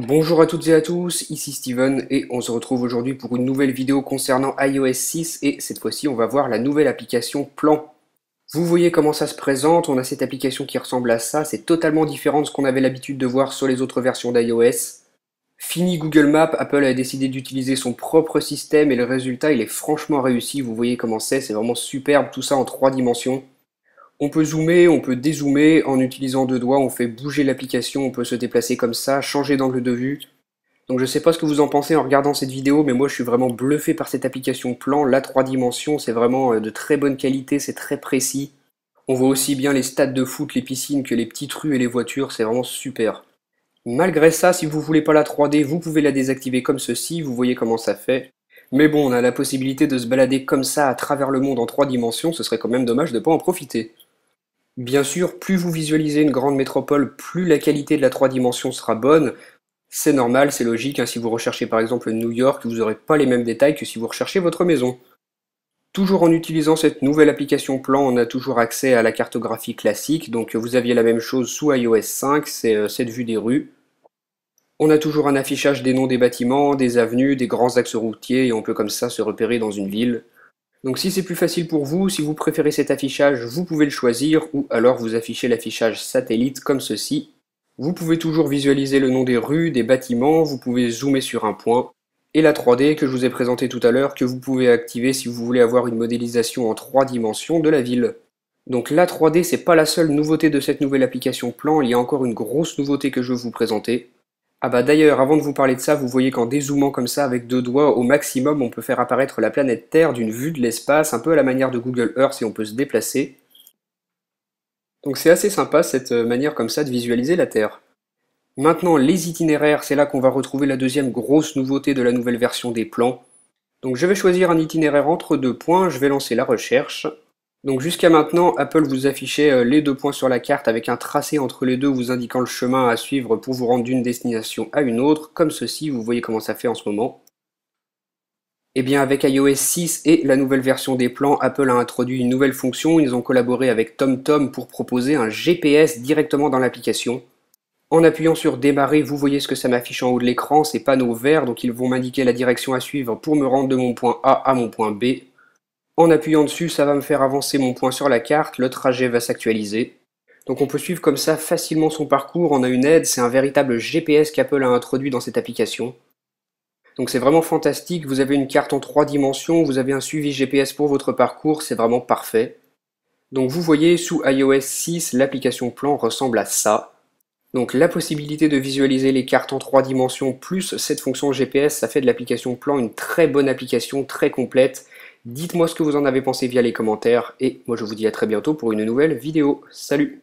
Bonjour à toutes et à tous, ici Steven et on se retrouve aujourd'hui pour une nouvelle vidéo concernant iOS 6 et cette fois-ci on va voir la nouvelle application Plan. Vous voyez comment ça se présente, on a cette application qui ressemble à ça, c'est totalement différent de ce qu'on avait l'habitude de voir sur les autres versions d'iOS. Fini Google Maps, Apple a décidé d'utiliser son propre système et le résultat il est franchement réussi, vous voyez comment c'est vraiment superbe, tout ça en 3 dimensions. On peut zoomer, on peut dézoomer, en utilisant deux doigts, on fait bouger l'application, on peut se déplacer comme ça, changer d'angle de vue. Donc je sais pas ce que vous en pensez en regardant cette vidéo, mais moi je suis vraiment bluffé par cette application Plan, la 3 dimensions, c'est vraiment de très bonne qualité, c'est très précis. On voit aussi bien les stades de foot, les piscines que les petites rues et les voitures, c'est vraiment super. Malgré ça, si vous voulez pas la 3D, vous pouvez la désactiver comme ceci, vous voyez comment ça fait. Mais bon, on a la possibilité de se balader comme ça à travers le monde en 3 dimensions, ce serait quand même dommage de pas en profiter. Bien sûr, plus vous visualisez une grande métropole, plus la qualité de la 3 dimensions sera bonne. C'est normal, c'est logique, hein, si vous recherchez par exemple New York, vous n'aurez pas les mêmes détails que si vous recherchez votre maison. Toujours en utilisant cette nouvelle application Plan, on a toujours accès à la cartographie classique, donc vous aviez la même chose sous iOS 5, c'est cette vue des rues. On a toujours un affichage des noms des bâtiments, des avenues, des grands axes routiers, et on peut comme ça se repérer dans une ville. Donc si c'est plus facile pour vous, si vous préférez cet affichage, vous pouvez le choisir, ou alors vous affichez l'affichage satellite comme ceci. Vous pouvez toujours visualiser le nom des rues, des bâtiments, vous pouvez zoomer sur un point, et la 3D que je vous ai présentée tout à l'heure, que vous pouvez activer si vous voulez avoir une modélisation en 3 dimensions de la ville. Donc la 3D, c'est pas la seule nouveauté de cette nouvelle application Plan, il y a encore une grosse nouveauté que je veux vous présenter. Ah bah d'ailleurs, avant de vous parler de ça, vous voyez qu'en dézoomant comme ça avec deux doigts, au maximum, on peut faire apparaître la planète Terre d'une vue de l'espace, un peu à la manière de Google Earth et on peut se déplacer. Donc c'est assez sympa cette manière comme ça de visualiser la Terre. Maintenant, les itinéraires, c'est là qu'on va retrouver la deuxième grosse nouveauté de la nouvelle version des plans. Donc je vais choisir un itinéraire entre deux points, je vais lancer la recherche. Donc jusqu'à maintenant, Apple vous affichait les deux points sur la carte avec un tracé entre les deux vous indiquant le chemin à suivre pour vous rendre d'une destination à une autre, comme ceci, vous voyez comment ça fait en ce moment. Et bien avec iOS 6 et la nouvelle version des plans, Apple a introduit une nouvelle fonction, ils ont collaboré avec TomTom pour proposer un GPS directement dans l'application. En appuyant sur démarrer, vous voyez ce que ça m'affiche en haut de l'écran, ces panneaux verts, donc ils vont m'indiquer la direction à suivre pour me rendre de mon point A à mon point B. En appuyant dessus, ça va me faire avancer mon point sur la carte, le trajet va s'actualiser. Donc on peut suivre comme ça facilement son parcours, on a une aide, c'est un véritable GPS qu'Apple a introduit dans cette application. Donc c'est vraiment fantastique, vous avez une carte en 3 dimensions, vous avez un suivi GPS pour votre parcours, c'est vraiment parfait. Donc vous voyez, sous iOS 6, l'application Plan ressemble à ça. Donc la possibilité de visualiser les cartes en 3 dimensions plus cette fonction GPS, ça fait de l'application Plan une très bonne application, très complète. Dites-moi ce que vous en avez pensé via les commentaires et moi je vous dis à très bientôt pour une nouvelle vidéo. Salut!